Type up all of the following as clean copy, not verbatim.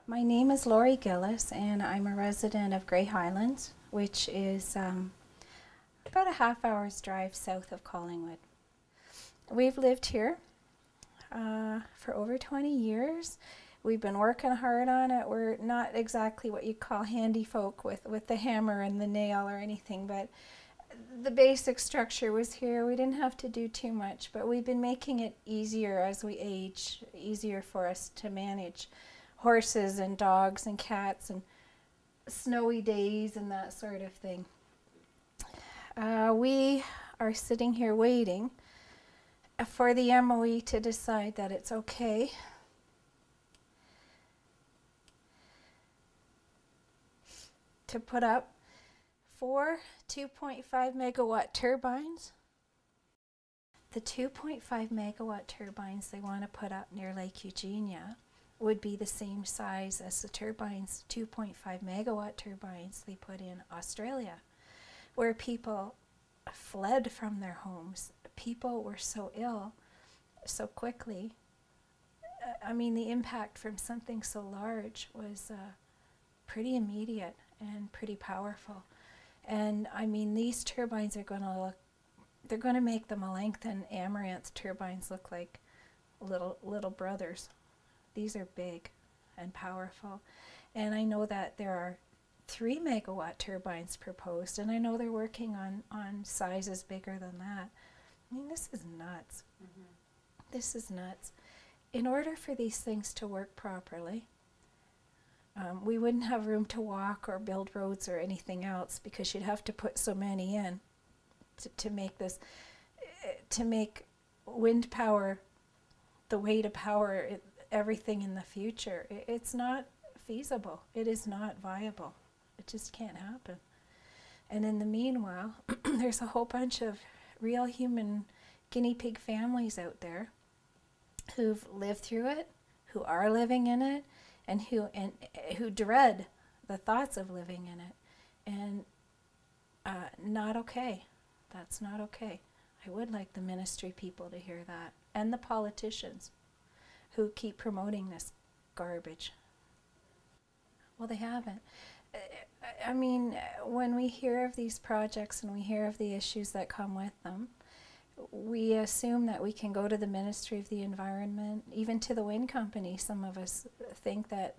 My name is Lorrie Gillis, and I'm a resident of Grey Highlands, which is about a half-hour's drive south of Collingwood. We've lived here for over 20 years. We've been working hard on it. We're not exactly what you call handy folk with the hammer and the nail or anything, but the basic structure was here. We didn't have to do too much, but we've been making it easier as we age, easier for us to manage horses and dogs and cats and snowy days and that sort of thing. We are sitting here waiting for the MOE to decide that it's okay to put up 4 2.5 megawatt turbines. The 2.5 megawatt turbines they want to put up near Lake Eugenia would be the same size as the turbines, 2.5 megawatt turbines they put in Australia, where people fled from their homes. People were so ill so quickly. I mean, the impact from something so large was pretty immediate and pretty powerful. And I mean, these turbines are going to look, they're going to make the Melanchthon Amaranth turbines look like little brothers. These are big and powerful. And I know that there are 3 megawatt turbines proposed, and I know they're working on sizes bigger than that. I mean, this is nuts. Mm-hmm. This is nuts. In order for these things to work properly, we wouldn't have room to walk or build roads or anything else, because you'd have to put so many in to make this, to make wind power the way to power everything in the future. It's not feasible. It is not viable. It just can't happen. And in the meanwhile, there's a whole bunch of real human guinea pig families out there who've lived through it, who are living in it, and who dread the thoughts of living in it. And not okay. That's not okay. I would like the ministry people to hear that, and the politicians who keep promoting this garbage. Well, they haven't. I mean, when we hear of these projects and we hear of the issues that come with them, we assume that we can go to the Ministry of the Environment, even to the wind company. Some of us think that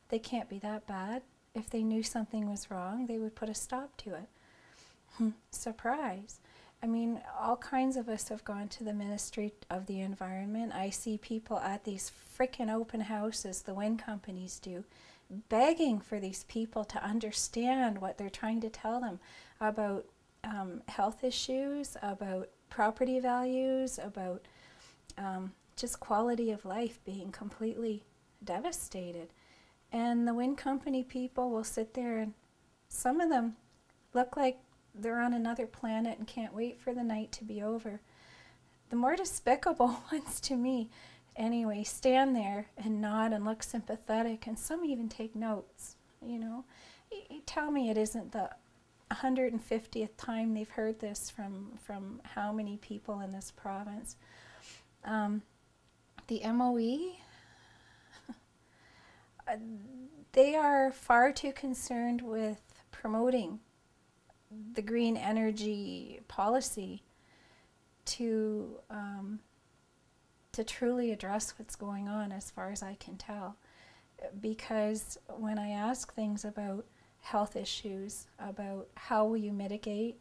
they can't be that bad. If they knew something was wrong, they would put a stop to it. Surprise. I mean, all kinds of us have gone to the Ministry of the Environment. I see people at these frickin' open houses, the wind companies do, begging for these people to understand what they're trying to tell them about health issues, about property values, about just quality of life being completely devastated. And the wind company people will sit there, and some of them look like they're on another planet and can't wait for the night to be over. The more despicable ones, to me anyway, stand there and nod and look sympathetic, and some even take notes. You know, tell me it isn't the 150th time they've heard this from how many people in this province. The MOE, they are far too concerned with promoting the green energy policy to truly address what's going on, as far as I can tell. Because when I ask things about health issues, about how will you mitigate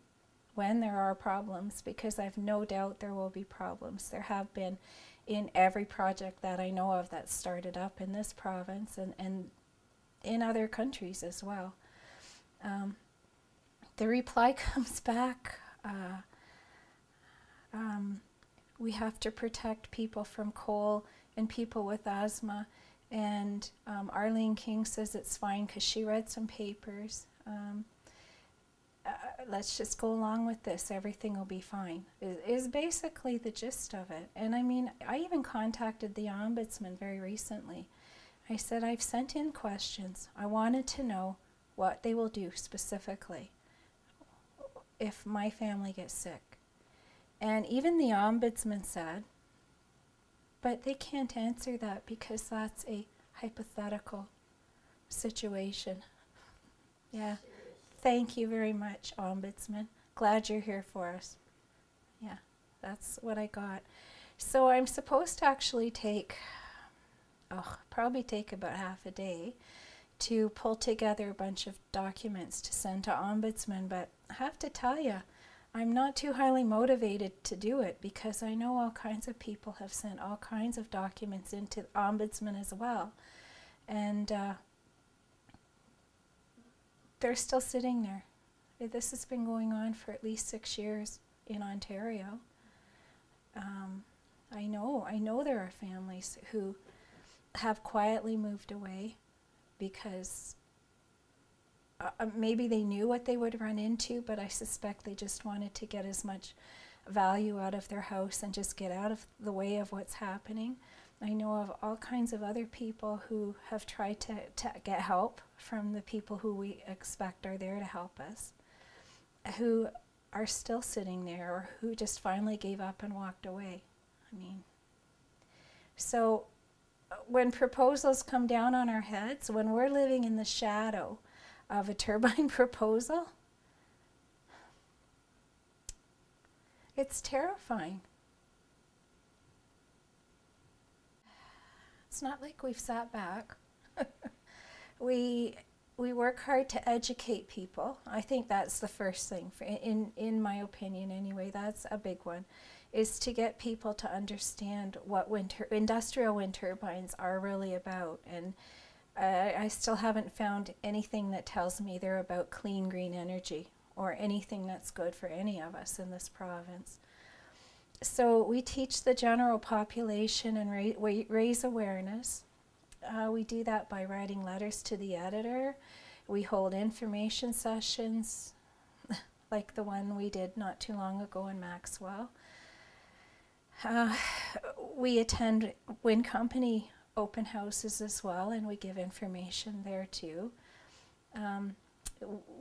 when there are problems, because I've no doubt there will be problems. There have been in every project that I know of that started up in this province and in other countries as well. The reply comes back, we have to protect people from coal and people with asthma. And Arlene King says it's fine because she read some papers. Let's just go along with this. Everything will be fine, is basically the gist of it. And I mean, I even contacted the Ombudsman very recently. I said, I've sent in questions. I wanted to know what they will do specifically if my family gets sick. And even the Ombudsman said, but they can't answer that because that's a hypothetical. situation. Yeah. Thank you very much, Ombudsman. Glad you're here for us. Yeah, that's what I got. So I'm supposed to actually probably take about half a day to pull together a bunch of documents to send to Ombudsman, but I have to tell you, I'm not too highly motivated to do it because I know all kinds of people have sent all kinds of documents into Ombudsman as well. And they're still sitting there. This has been going on for at least 6 years in Ontario. I know there are families who have quietly moved away because maybe they knew what they would run into, but I suspect they just wanted to get as much value out of their house and just get out of the way of what's happening. I know of all kinds of other people who have tried to get help from the people who we expect are there to help us, who are still sitting there or who just finally gave up and walked away. I mean, so when proposals come down on our heads, when we're living in the shadow of a turbine proposal, it's terrifying. It's not like we've sat back. We work hard to educate people. I think that's the first thing, in my opinion anyway, that's a big one, is to get people to understand what industrial wind turbines are really about. And I still haven't found anything that tells me they're about clean green energy or anything that's good for any of us in this province. So we teach the general population and raise awareness. We do that by writing letters to the editor. We hold information sessions like the one we did not too long ago in Maxwell. We attend wind company open houses as well, and we give information there too.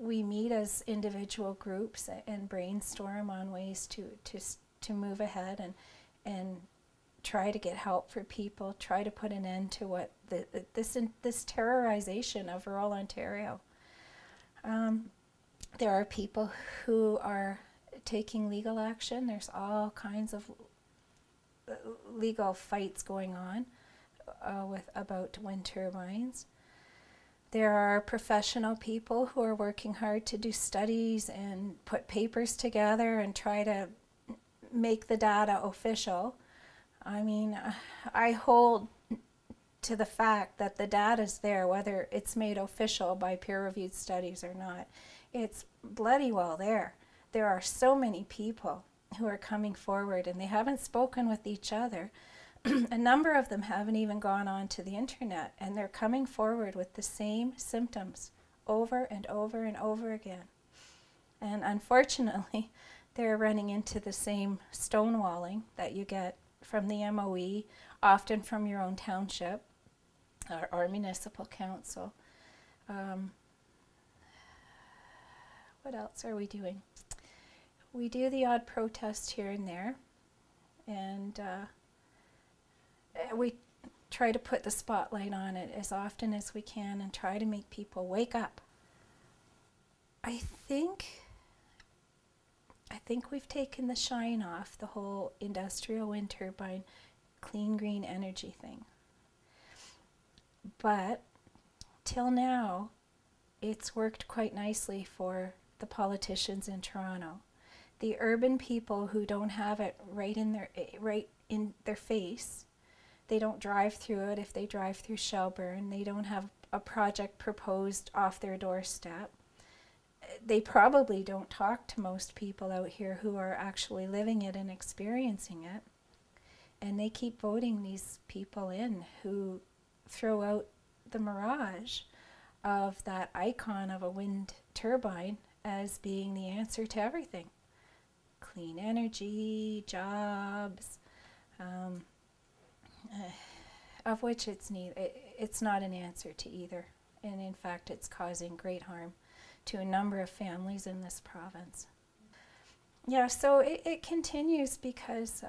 We meet as individual groups and brainstorm on ways to move ahead and try to get help for people, try to put an end to what this terrorization of rural Ontario. There are people who are taking legal action. There's all kinds of legal fights going on about wind turbines. There are professional people who are working hard to do studies and put papers together and try to make the data official. I mean, I hold to the fact that the data's there, whether it's made official by peer-reviewed studies or not. It's bloody well there. There are so many people who are coming forward, and they haven't spoken with each other. A number of them haven't even gone on to the internet, and they're coming forward with the same symptoms over and over and over again. And unfortunately, they're running into the same stonewalling that you get from the MOE, often from your own township or municipal council. What else are we doing? We do the odd protest here and there, and we try to put the spotlight on it as often as we can and try to make people wake up. I think we've taken the shine off the whole industrial wind turbine clean green energy thing. But till now, it's worked quite nicely for the politicians in Toronto. The urban people who don't have it right in their face, they don't drive through it if they drive through Shelburne, they don't have a project proposed off their doorstep. They probably don't talk to most people out here who are actually living it and experiencing it. And they keep voting these people in who throw out the mirage of that icon of a wind turbine as being the answer to everything. Clean energy, jobs, of which it's not an answer to either. And in fact, it's causing great harm to a number of families in this province. Yeah, so it continues because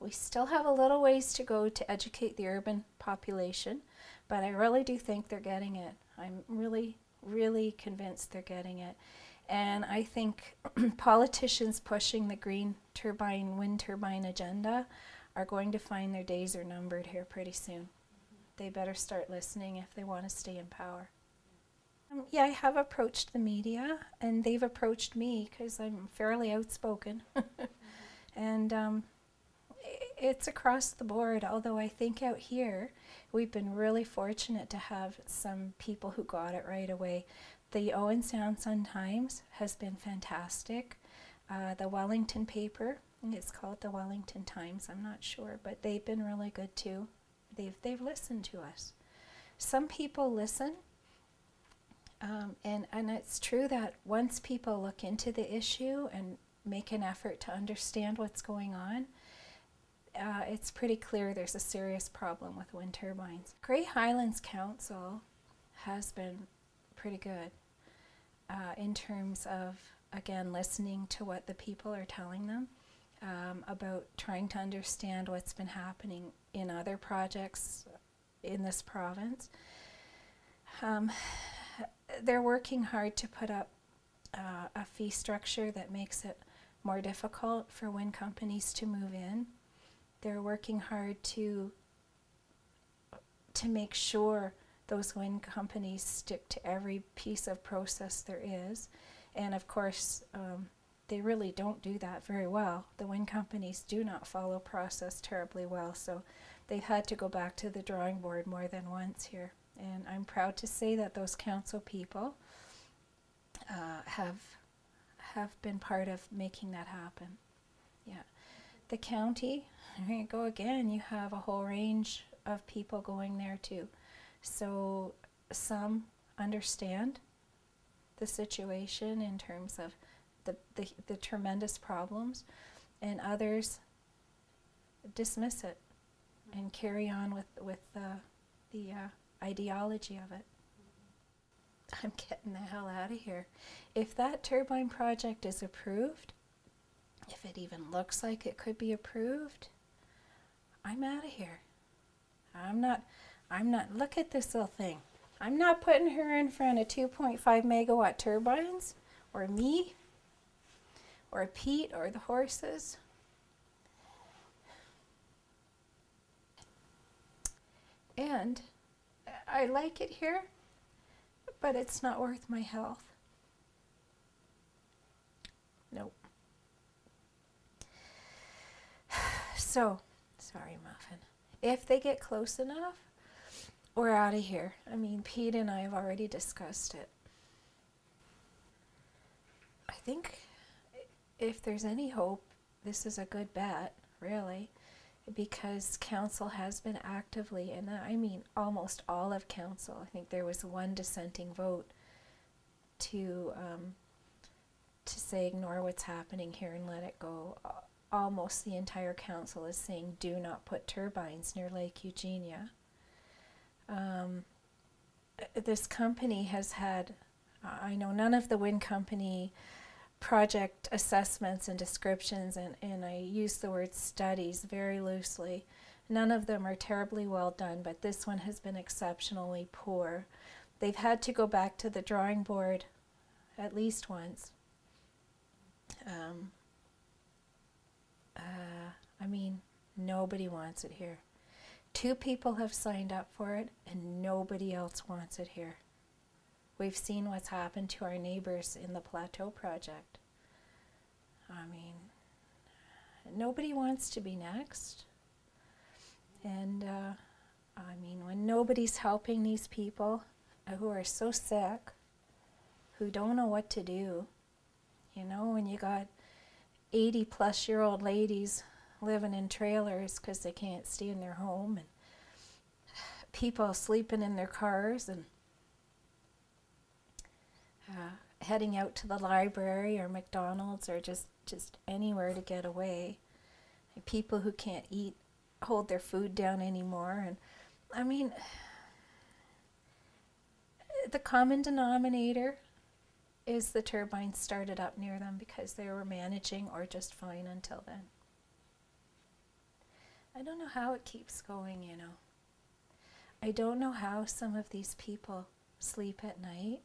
We still have a little ways to go to educate the urban population, but I really do think they're getting it. I'm really, really convinced they're getting it. And I think politicians pushing the green turbine, wind turbine agenda are going to find their days are numbered here pretty soon. They better start listening if they want to stay in power. Yeah, I have approached the media, and they've approached me because I'm fairly outspoken. And it's across the board, although I think out here we've been really fortunate to have some people who got it right away. The Owen Sound Sun-Times has been fantastic. The Wellington paper, I think it's called the Wellington Times, I'm not sure, but they've been really good too. They've listened to us. Some people listen, and it's true that once people look into the issue and make an effort to understand what's going on, it's pretty clear there's a serious problem with wind turbines. Grey Highlands Council has been pretty good in terms of, again, listening to what the people are telling them about trying to understand what's been happening in other projects in this province. They're working hard to put up a fee structure that makes it more difficult for wind companies to move in. They're working hard to make sure those wind companies stick to every piece of process there is. And of course, they really don't do that very well. The wind companies do not follow process terribly well, so they've had to go back to the drawing board more than once here. And I'm proud to say that those council people have been part of making that happen. Yeah. The county, here you go again, you have a whole range of people going there too. So some understand the situation in terms of the tremendous problems, and others dismiss it and carry on with the ideology of it. I'm getting the hell out of here. If that turbine project is approved, if it even looks like it could be approved, I'm out of here. I'm not, look at this little thing. I'm not putting her in front of 2.5 megawatt turbines, or me, or Pete, or the horses. And I like it here, but it's not worth my health. Nope. So, sorry, Muffin. If they get close enough, we're out of here. I mean, Pete and I have already discussed it. I think if there's any hope, this is a good bet, really, because council has been actively, and I mean almost all of council. I think there was one dissenting vote to say ignore what's happening here and let it go. Almost the entire council is saying do not put turbines near Lake Eugenia. This company has had, I know none of the wind company project assessments and descriptions, and I use the word studies very loosely. None of them are terribly well done, but this one has been exceptionally poor. They've had to go back to the drawing board at least once. I mean, nobody wants it here. 2 people have signed up for it, and nobody else wants it here. We've seen what's happened to our neighbors in the Plateau project. I mean, nobody wants to be next. And I mean, when nobody's helping these people who are so sick, who don't know what to do, you know, when you got 80-plus-year-old ladies living in trailers because they can't stay in their home, and people sleeping in their cars, and heading out to the library or McDonald's or just anywhere to get away. And people who can't hold their food down anymore. And I mean, the common denominator is the turbines started up near them because they were managing or just fine until then. I don't know how it keeps going, you know. I don't know how some of these people sleep at night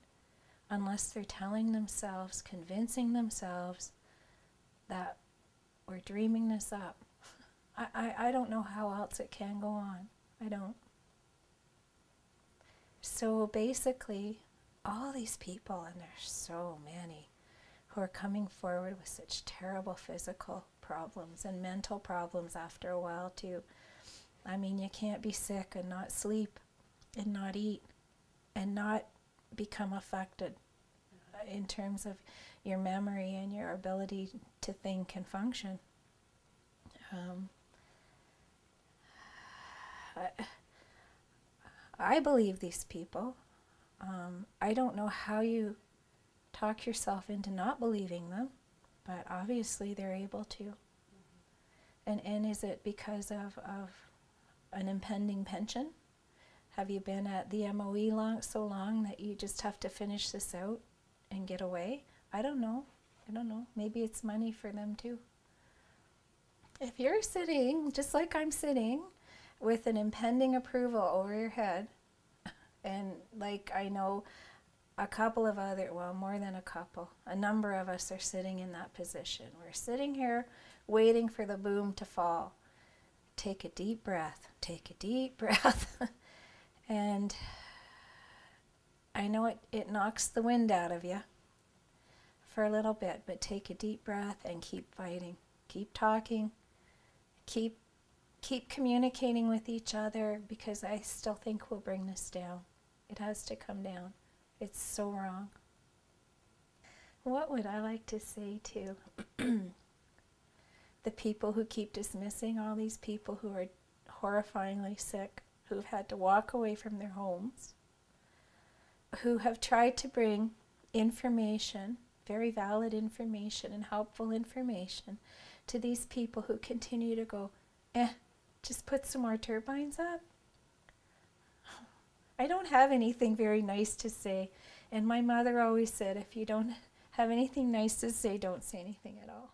unless they're telling themselves, convincing themselves that we're dreaming this up. I don't know how else it can go on. I don't. So basically, all these people, and there's so many, who are coming forward with such terrible physical problems and mental problems after a while too. I mean, you can't be sick and not sleep and not eat and not become affected in terms of your memory and your ability to think and function. I believe these people. I don't know how you talk yourself into not believing them, but obviously they're able to. And is it because of an impending pension? Have you been at the MOE so long that you just have to finish this out and get away? I don't know. I don't know. Maybe it's money for them too. If you're sitting, just like I'm sitting, with an impending approval over your head, and like I know a couple of other, well, more than a couple, a number of us are sitting in that position. We're sitting here waiting for the boom to fall. Take a deep breath. Take a deep breath. And I know it knocks the wind out of you for a little bit, but take a deep breath and keep fighting. Keep talking. Keep communicating with each other, because I still think we'll bring this down. It has to come down. It's so wrong. What would I like to say to the people who keep dismissing all these people who are horrifyingly sick, who've had to walk away from their homes, who have tried to bring information, very valid information and helpful information, to these people who continue to go, just put some more turbines up? I don't have anything very nice to say. And my mother always said, if you don't have anything nice to say, don't say anything at all.